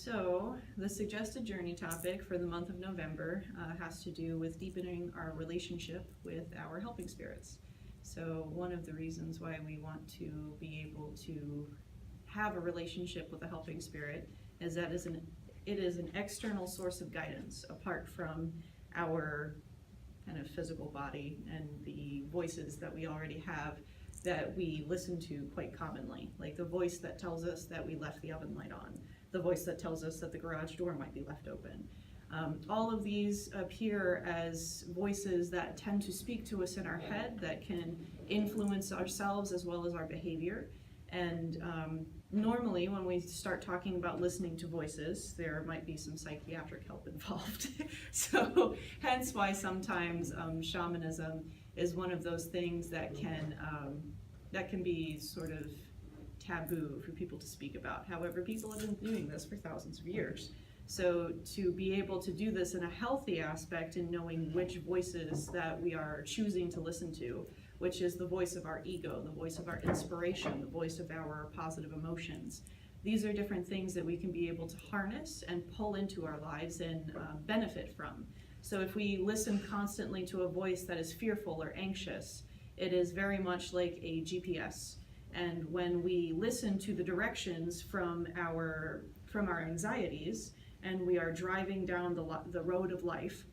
So the suggested journey topic for the month of November has to do with deepening our relationship with our helping spirits. So one of the reasons why we want to be able to have a relationship with a helping spirit is that it is an external source of guidance apart from our kind of physical body and the voices that we already have that we listen to quite commonly, like the voice that tells us that we left the oven light on, the voice that tells us that the garage door might be left open. All of these appear as voices that tend to speak to us in our head that can influence ourselves as well as our behavior. And normally when we start talking about listening to voices, there might be some psychiatric help involved. So hence why sometimes shamanism is one of those things that can be sort of taboo for people to speak about. However, people have been doing this for thousands of years. So to be able to do this in a healthy aspect and knowing which voices that we are choosing to listen to, which is the voice of our ego, the voice of our inspiration, the voice of our positive emotions. These are different things that we can be able to harness and pull into our lives and benefit from. So if we listen constantly to a voice that is fearful or anxious, it is very much like a GPS. And when we listen to the directions from our anxieties, and we are driving down the road of life,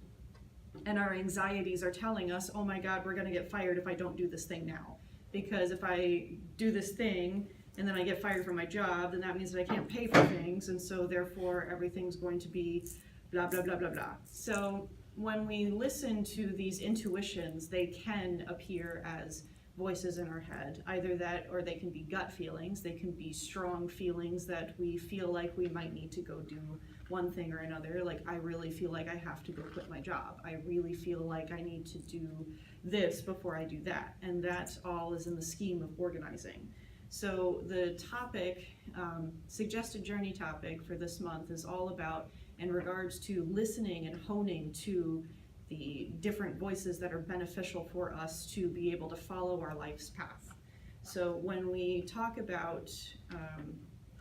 and our anxieties are telling us, oh my God, we're gonna get fired if I don't do this thing now. Because if I do this thing, and then I get fired from my job, then that means that I can't pay for things, and so therefore everything's going to be blah, blah, blah, blah, blah. So when we listen to these intuitions, they can appear as voices in our head, either that or they can be gut feelings, they can be strong feelings that we feel like we might need to go do one thing or another, like I really feel like I have to go quit my job, I really feel like I need to do this before I do that, and that all is in the scheme of organizing. So the topic, suggested journey topic for this month is all about in regards to listening and honing to the different voices that are beneficial for us to be able to follow our life's path. So when we talk about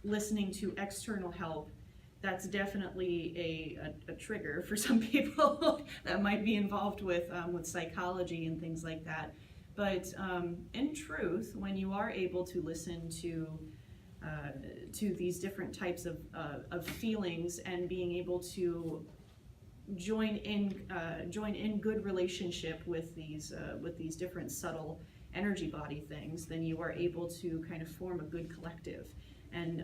listening to external help, that's definitely a trigger for some people that might be involved with psychology and things like that. But in truth, when you are able to listen to these different types of feelings and being able to join in good relationship with these different subtle energy body things, then you are able to kind of form a good collective, and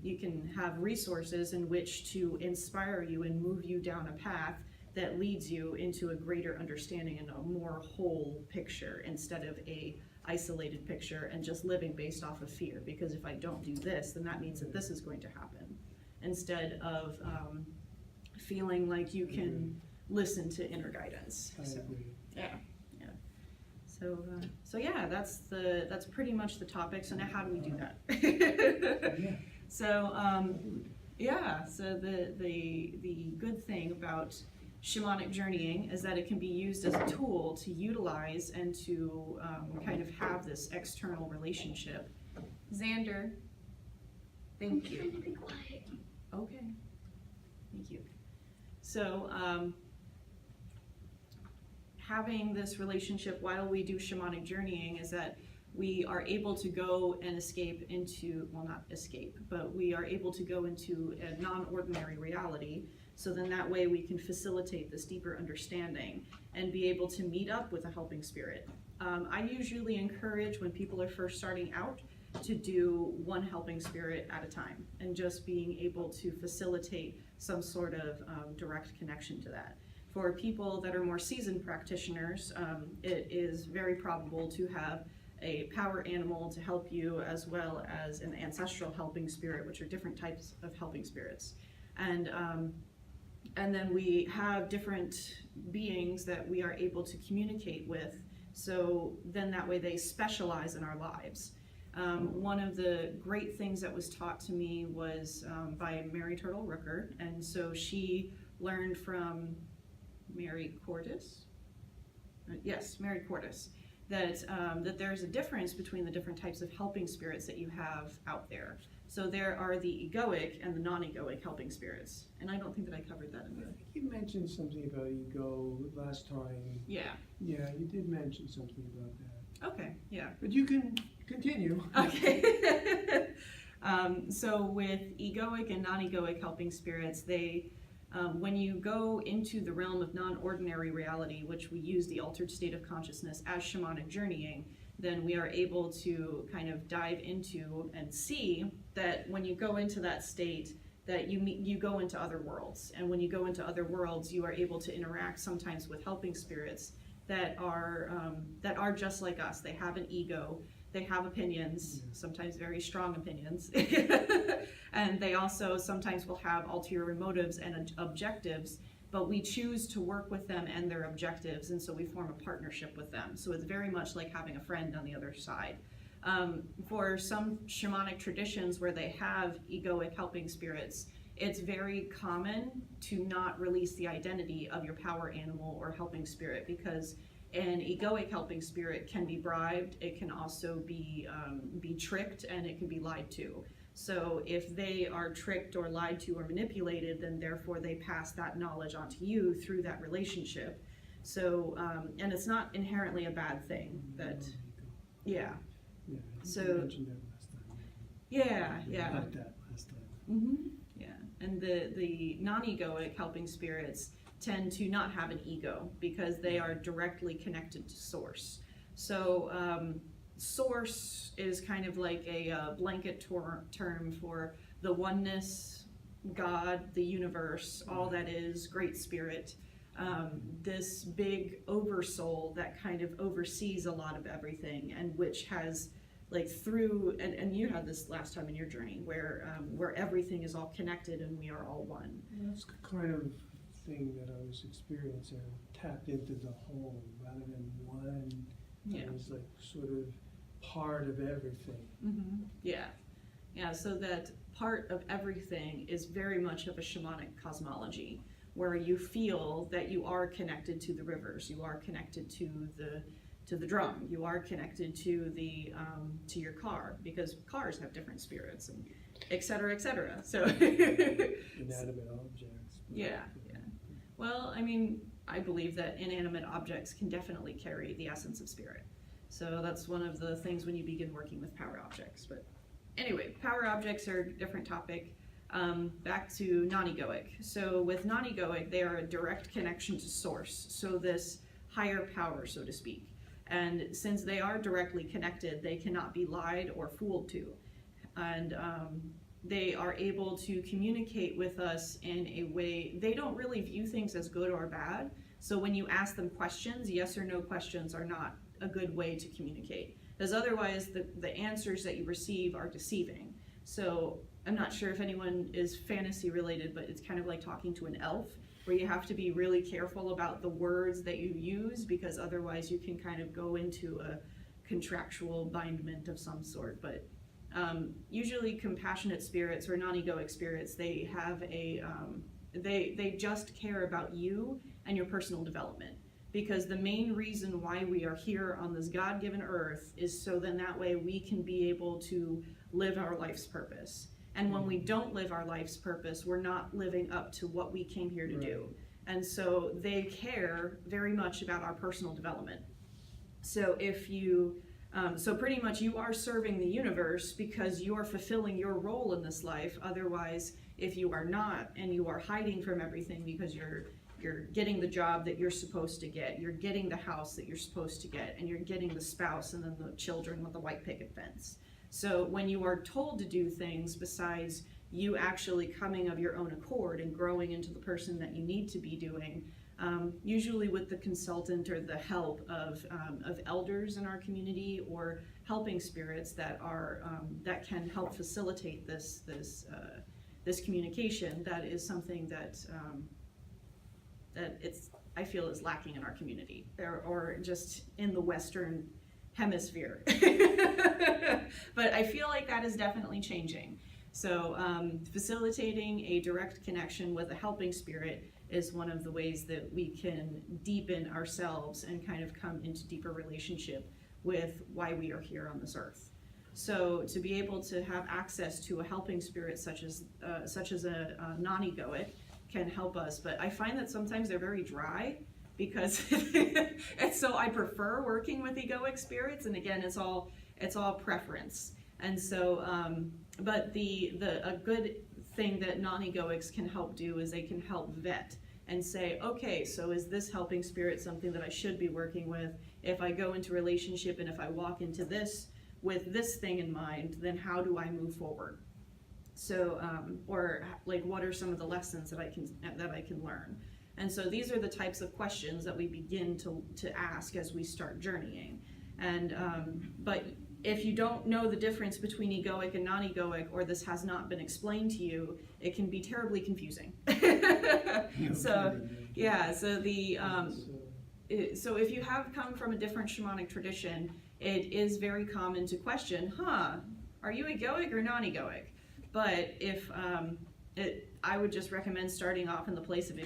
you can have resources in which to inspire you and move you down a path that leads you into a greater understanding and a more whole picture instead of a isolated picture and just living based off of fear, because if I don't do this, then that means that this is going to happen, instead of feeling like you can listen to inner guidance. I agree. Yeah. So yeah, that's pretty much the topic. So now how do we do that? Yeah. So so the good thing about shamanic journeying is that it can be used as a tool to utilize and to kind of have this external relationship. Xander, thank you. To be quiet. Okay, thank you. So having this relationship while we do shamanic journeying is that we are able to go and escape into, well, not escape, but we are able to go into a non-ordinary reality. So then that way we can facilitate this deeper understanding and be able to meet up with a helping spirit. I usually encourage when people are first starting out to do one helping spirit at a time and just being able to facilitate some sort of direct connection to that. For people that are more seasoned practitioners, it is very probable to have a power animal to help you, as well as an ancestral helping spirit, which are different types of helping spirits. And then we have different beings that we are able to communicate with, so then that way they specialize in our lives. One of the great things that was taught to me was by Mary Turtle Rooker, and so she learned from Mary Cordes. Yes, Mary Cordes. that there's a difference between the different types of helping spirits that you have out there. So there are the egoic and the non-egoic helping spirits. And I don't think that I covered that in I the... think you mentioned something about ego last time. Yeah. Yeah, you did mention something about that. Okay, yeah. But you can continue. Okay. So with egoic and non-egoic helping spirits, they, when you go into the realm of non-ordinary reality, which we use the altered state of consciousness as shamanic journeying, then we are able to kind of dive into and see that when you go into that state, that you go into other worlds. And when you go into other worlds, you are able to interact sometimes with helping spirits that are just like us. They have an ego. They have opinions, sometimes very strong opinions. And they also sometimes will have ulterior motives and objectives, but we choose to work with them and their objectives, and so we form a partnership with them. So it's very much like having a friend on the other side. For some shamanic traditions where they have egoic helping spirits, it's very common to not release the identity of your power animal or helping spirit, because an egoic helping spirit can be bribed, it can also be tricked, and it can be lied to. So if they are tricked or lied to or manipulated, then therefore they pass that knowledge on to you through that relationship. So, and it's not inherently a bad thing. That, yeah. Yeah, So- you mentioned that last time. Yeah. About that last time. Mm-hmm. Yeah, and the non-egoic helping spirits tend to not have an ego because they are directly connected to source. So source is kind of like a blanket term for the oneness, God, the universe, all that is, great spirit, this big oversoul that kind of oversees a lot of everything, and which has like through, and you had this last time in your journey, where everything is all connected and we are all one. Well, that's the kind of thing that I was experiencing, tapped into the whole rather than one. Yeah. It was like sort of part of everything. Mm-hmm. Yeah, so that part of everything is very much of a shamanic cosmology, where you feel that you are connected to the rivers, you are connected to the drum, you are connected to your car, because cars have different spirits, and et cetera, et cetera. So Inanimate objects. Yeah. Well, I mean, I believe that inanimate objects can definitely carry the essence of spirit. So that's one of the things when you begin working with power objects. But anyway, power objects are a different topic. Back to non-egoic. So with non-egoic, they are a direct connection to source. So this higher power, so to speak. And since they are directly connected, they cannot be lied or fooled to. And they are able to communicate with us in a way, they don't really view things as good or bad. So when you ask them questions, yes or no questions are not a good way to communicate, because otherwise the answers that you receive are deceiving. So I'm not sure if anyone is fantasy related, but it's kind of like talking to an elf, where you have to be really careful about the words that you use, because otherwise you can kind of go into a contractual bindment of some sort. But usually compassionate spirits or non-egoic spirits, they have they just care about you and your personal development, because the main reason why we are here on this God-given earth is so then that way we can be able to live our life's purpose. And when we don't live our life's purpose, we're not living up to what we came here to do. And so they care very much about our personal development. So if you so pretty much you are serving the universe because you are fulfilling your role in this life. Otherwise, if you are not, and you are hiding from everything because you're getting the job that you're supposed to get, you're getting the house that you're supposed to get, and you're getting the spouse and then the children with the white picket fence. So when you are told to do things besides you actually coming of your own accord and growing into the person that you need to be doing, usually with the consultant or the help of elders in our community or helping spirits that are that can help facilitate this communication, that is something that I feel is lacking in our community, or just in the Western Hemisphere. But I feel like that is definitely changing. So facilitating a direct connection with a helping spirit is one of the ways that we can deepen ourselves and kind of come into deeper relationship with why we are here on this earth. So to be able to have access to a helping spirit such as a non-egoic can help us, but I find that sometimes they're very dry because and so I prefer working with egoic spirits, and again, it's all preference. And so but a good thing that non-egoics can help do is they can help vet and say, okay, so is this helping spirit something that I should be working with? If I go into relationship and if I walk into this with this thing in mind, then how do I move forward? So, or like, what are some of the lessons that I can learn? And so these are the types of questions that we begin to ask as we start journeying. And but if you don't know the difference between egoic and non-egoic, or this has not been explained to you, it can be terribly confusing. So yeah, so so if you have come from a different shamanic tradition, it is very common to question, are you egoic or non-egoic? But if I would just recommend starting off in the place of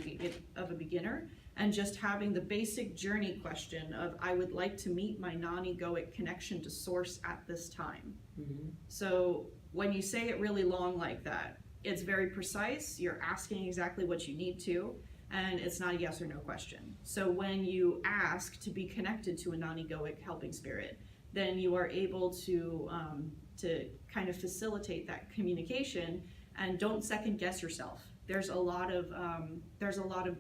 a beginner and just having the basic journey question of, I would like to meet my non-egoic connection to source at this time. Mm-hmm. So when you say it really long like that, it's very precise, you're asking exactly what you need to, and it's not a yes or no question. So when you ask to be connected to a non-egoic helping spirit, then you are able to kind of facilitate that communication, and don't second guess yourself. There's a lot of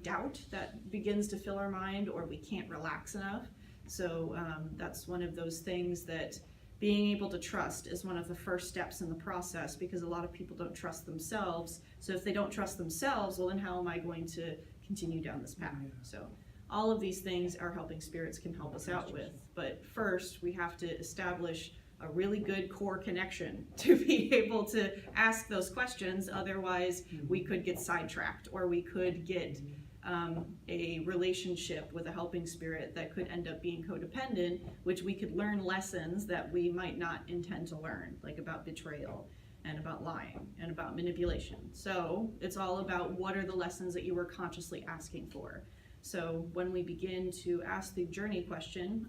doubt that begins to fill our mind, or we can't relax enough. So that's one of those things that being able to trust is one of the first steps in the process, because a lot of people don't trust themselves. So if they don't trust themselves, well, then how am I going to continue down this path? Yeah. So all of these things our helping spirits can help us out with. But first, we have to establish a really good core connection to be able to ask those questions. Otherwise, we could get sidetracked, or we could get a relationship with a helping spirit that could end up being codependent, which we could learn lessons that we might not intend to learn, like about betrayal and about lying and about manipulation. So it's all about what are the lessons that you were consciously asking for. So when we begin to ask the journey question,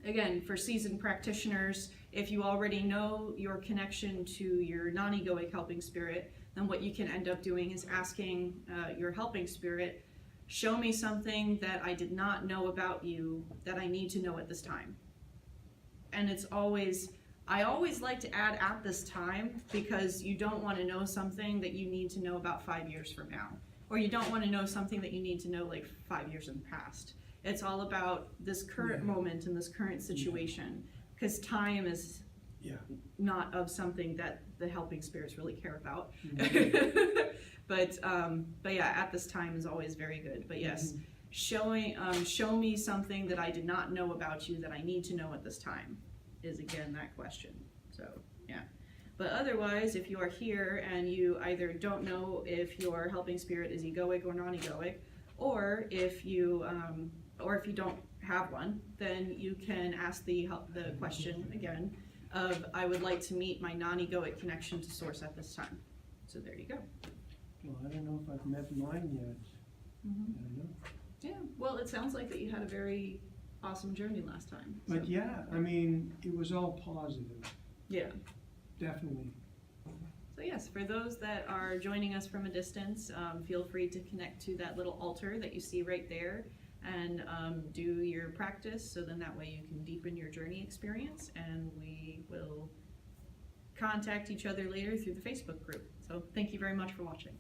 again, for seasoned practitioners, if you already know your connection to your non-egoic helping spirit, then what you can end up doing is asking your helping spirit, show me something that I did not know about you that I need to know at this time. And I always like to add at this time, because you don't want to know something that you need to know about 5 years from now. Or you don't want to know something that you need to know like 5 years in the past. It's all about this current moment and this current situation, because time is not of something that the helping spirits really care about. Mm-hmm. But yeah, at this time is always very good. But yes, show me something that I did not know about you that I need to know at this time is again that question. So yeah. But otherwise, if you are here and you either don't know if your helping spirit is egoic or non-egoic, or if you don't have one, then you can ask the question again of, I would like to meet my non-egoic connection to source at this time. So there you go. Well, I don't know if I've met mine yet. Mm-hmm. I don't know. Yeah, well, it sounds like that you had a very awesome journey last time. So. But yeah, I mean, it was all positive. Yeah. Definitely. So yes, for those that are joining us from a distance, feel free to connect to that little altar that you see right there, and do your practice, so then that way you can deepen your journey experience, and we will contact each other later through the Facebook group. So thank you very much for watching.